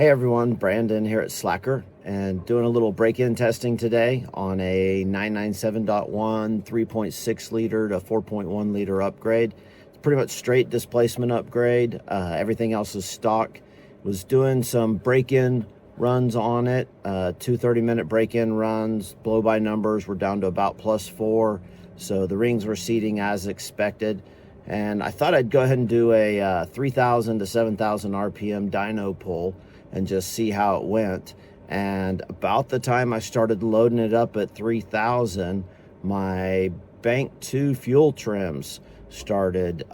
Hey everyone, Brandon here at Slacker, and doing a little break-in testing today on a 997.1 3.6 liter to 4.1 liter upgrade. It's pretty much straight displacement upgrade. Everything else is stock. Was doing some break-in runs on it, 2 30-minute break-in runs. Blow-by numbers were down to about +4, so the rings were seating as expected. And I thought I'd go ahead and do a 3,000 to 7,000 RPM dyno pull and just see how it went. And about the time I started loading it up at 3,000, my Bank 2 fuel trims started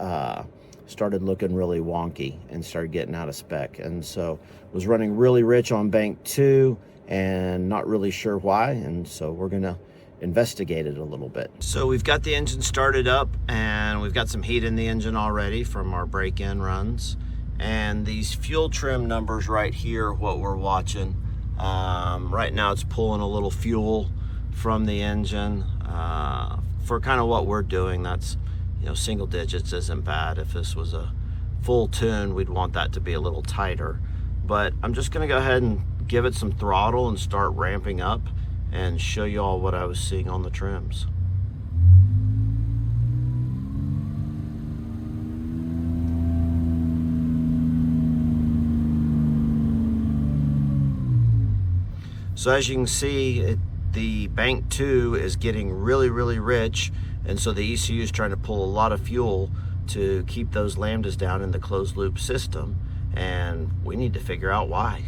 looking really wonky and started getting out of spec. And so was running really rich on Bank 2 and not really sure why. And so we're gonna investigate it a little bit. So we've got the engine started up and we've got some heat in the engine already from our break-in runs. And these fuel trim numbers right here, what we're watching, right now it's pulling a little fuel from the engine for kind of what we're doing. That's, you know, single digits isn't bad. If this was a full tune, we'd want that to be a little tighter. But I'm just gonna go ahead and give it some throttle and start ramping up and show you all what I was seeing on the trims. So as you can see, the Bank 2 is getting really rich, and so the ECU is trying to pull a lot of fuel to keep those lambdas down in the closed loop system, and we need to figure out why.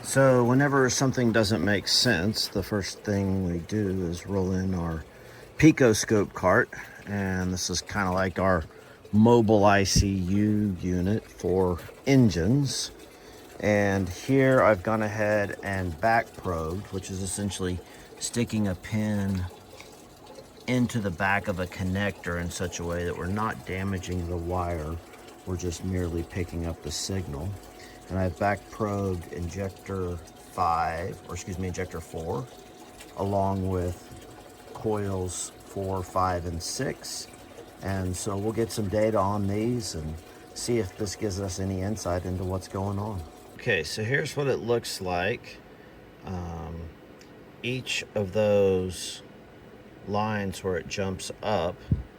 So whenever something doesn't make sense, the first thing we do is roll in our Picoscope cart, and this is kind of like our mobile ICU unit for engines. And here I've gone ahead and back probed, which is essentially sticking a pin into the back of a connector in such a way that we're not damaging the wire, we're just merely picking up the signal. And I've back probed injector 4, along with coils 4, 5, and 6. And so we'll get some data on these and see if this gives us any insight into what's going on. Okay, so here's what it looks like. Each of those lines where it jumps up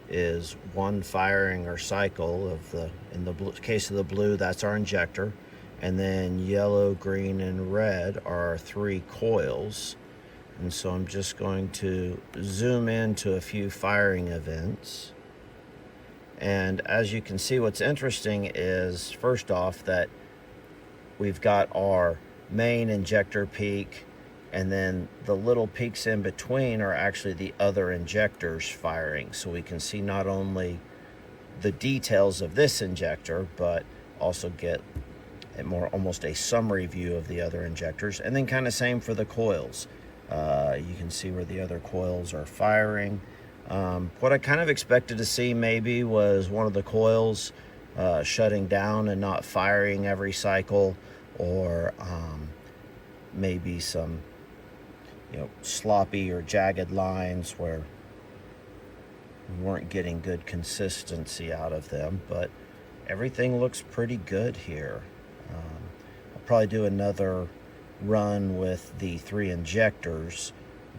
is one firing or cycle of in the case of the blue, that's our injector. And then yellow, green, and red are our 3 coils. And so I'm just going to zoom into a few firing events. And as you can see, what's interesting is, first off, that we've got our main injector peak, and then the little peaks in between are actually the other injectors firing. So we can see not only the details of this injector, but also get almost a summary view of the other injectors. And then kind of same for the coils. You can see where the other coils are firing. What I kind of expected to see maybe was one of the coils shutting down and not firing every cycle, or maybe some, sloppy or jagged lines where we weren't getting good consistency out of them. But everything looks pretty good here. I'll probably do another run with the 3 injectors,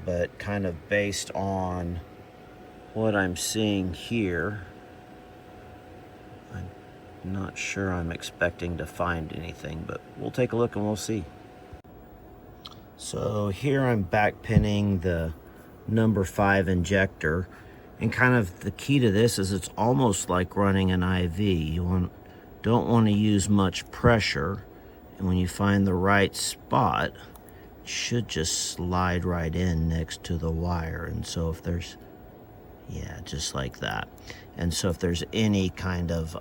but kind of based on what I'm seeing here, I'm not sure I'm expecting to find anything, but we'll take a look and we'll see. So here I'm back pinning the number 5 injector, and kind of the key to this is it's almost like running an IV. You don't want to use much pressure, and when you find the right spot, it should just slide right in next to the wire. And so if there's, yeah, just like that. And so if there's any kind of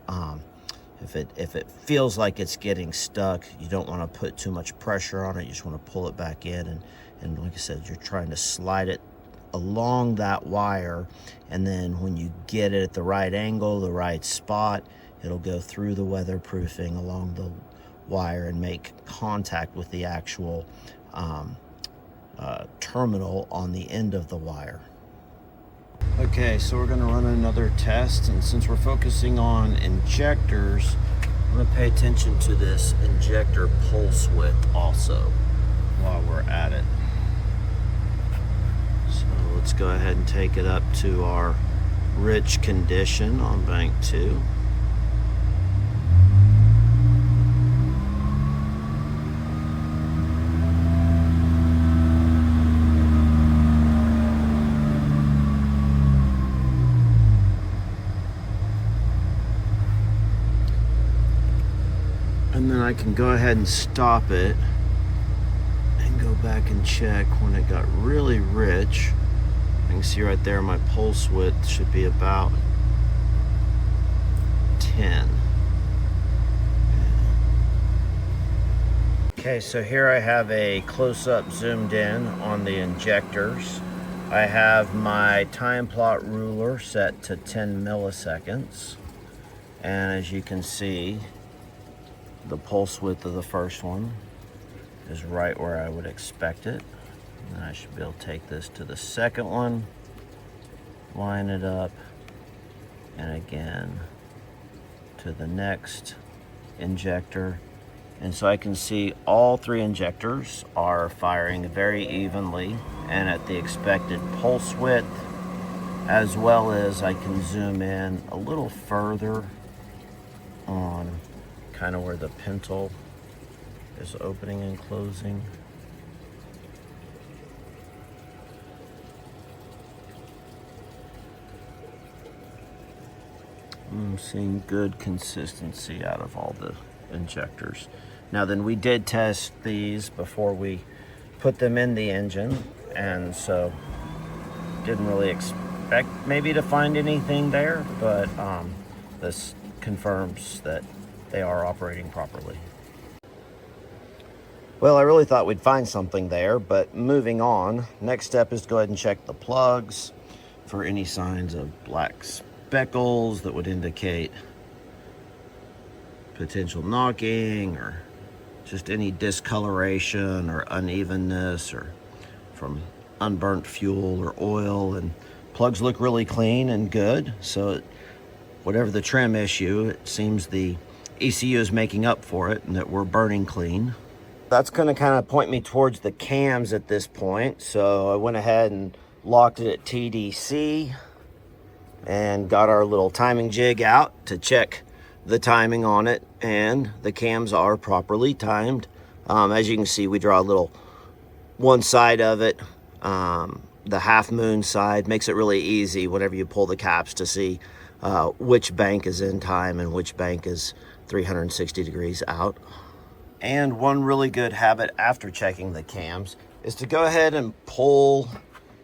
if it feels like it's getting stuck, you don't want to put too much pressure on it. You just want to pull it back in, and like I said, you're trying to slide it along that wire, and then when you get it at the right angle, the right spot, it'll go through the weatherproofing along the wire and make contact with the actual terminal on the end of the wire. Okay, so we're going to run another test, and since we're focusing on injectors, I'm going to pay attention to this injector pulse width also while we're at it. So let's go ahead and take it up to our rich condition on bank 2. And then I can go ahead and stop it and go back and check when it got really rich. You can see right there my pulse width should be about 10. Okay, so here I have a close-up zoomed in on the injectors. I have my time plot ruler set to 10 milliseconds. And as you can see, the pulse width of the first one is right where I would expect it. And I should be able to take this to the second one, line it up, and again to the next injector. And so I can see all 3 injectors are firing very evenly and at the expected pulse width, as well as I can zoom in a little further on kind of where the pintle is opening and closing. I'm seeing good consistency out of all the injectors. Now then, we did test these before we put them in the engine, and so didn't really expect maybe to find anything there, but this confirms that they are operating properly. Well, I really thought we'd find something there, but moving on, next step is to go ahead and check the plugs for any signs of black speckles that would indicate potential knocking or just any discoloration or unevenness or from unburnt fuel or oil. And plugs look really clean and good, so whatever the trim issue, it seems the ECU is making up for it and that we're burning clean. That's going to kind of point me towards the cams at this point, so I went ahead and locked it at TDC and got our little timing jig out to check the timing on it, and the cams are properly timed. As you can see, we draw a little one side of it, the half moon side. Makes it really easy whenever you pull the caps to see which bank is in time and which bank is 360 degrees out. And one really good habit after checking the cams is to go ahead and pull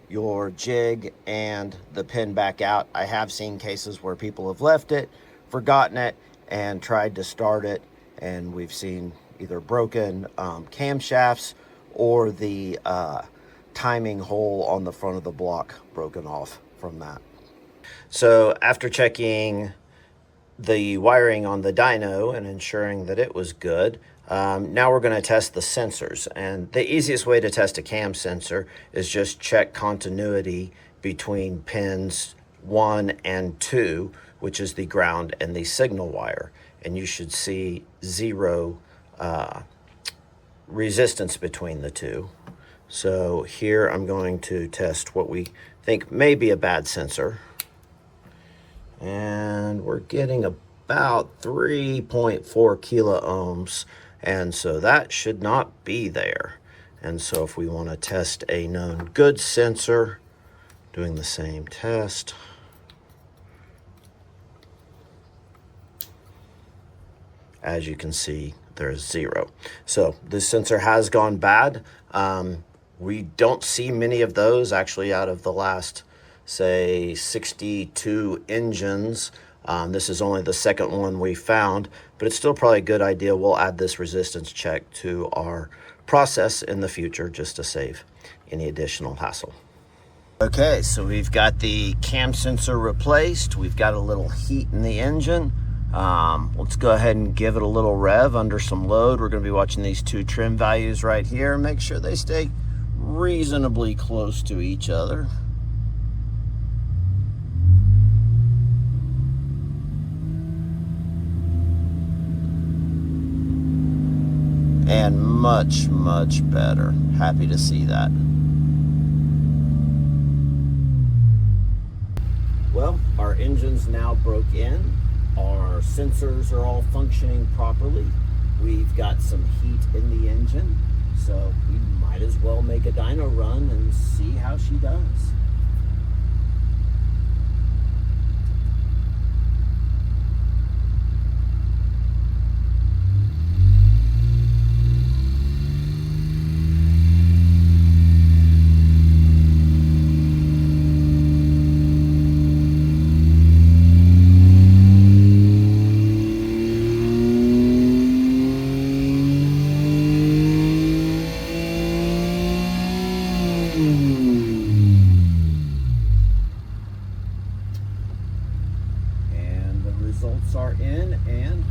your jig and the pin back out. I have seen cases where people have left it, forgotten it, and tried to start it, and we've seen either broken camshafts or the timing hole on the front of the block broken off from that. So after checking the wiring on the dyno and ensuring that it was good, now we're going to test the sensors. And the easiest way to test a cam sensor is just check continuity between pins 1 and 2, which is the ground and the signal wire. And you should see 0 resistance between the two. So here I'm going to test what we think may be a bad sensor. And we're getting about 3.4 kilo ohms. And so that should not be there. And so if we want to test a known good sensor, doing the same test. As you can see, there's 0. So this sensor has gone bad. We don't see many of those actually out of the last, say, 62 engines. This is only the second one we found, but it's still probably a good idea. We'll add this resistance check to our process in the future just to save any additional hassle. Okay, so we've got the cam sensor replaced. We've got a little heat in the engine. Let's go ahead and give it a little rev under some load. We're going to be watching these 2 trim values right here. Make sure they stay reasonably close to each other. and much, much better. Happy to see that. Well, our engine's now broke in. Our sensors are all functioning properly. We've got some heat in the engine, so we might as well make a dyno run and see how she does. Results are in, and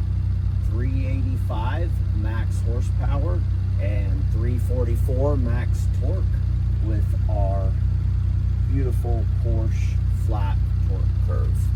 385 max horsepower and 344 max torque with our beautiful Porsche flat torque curve.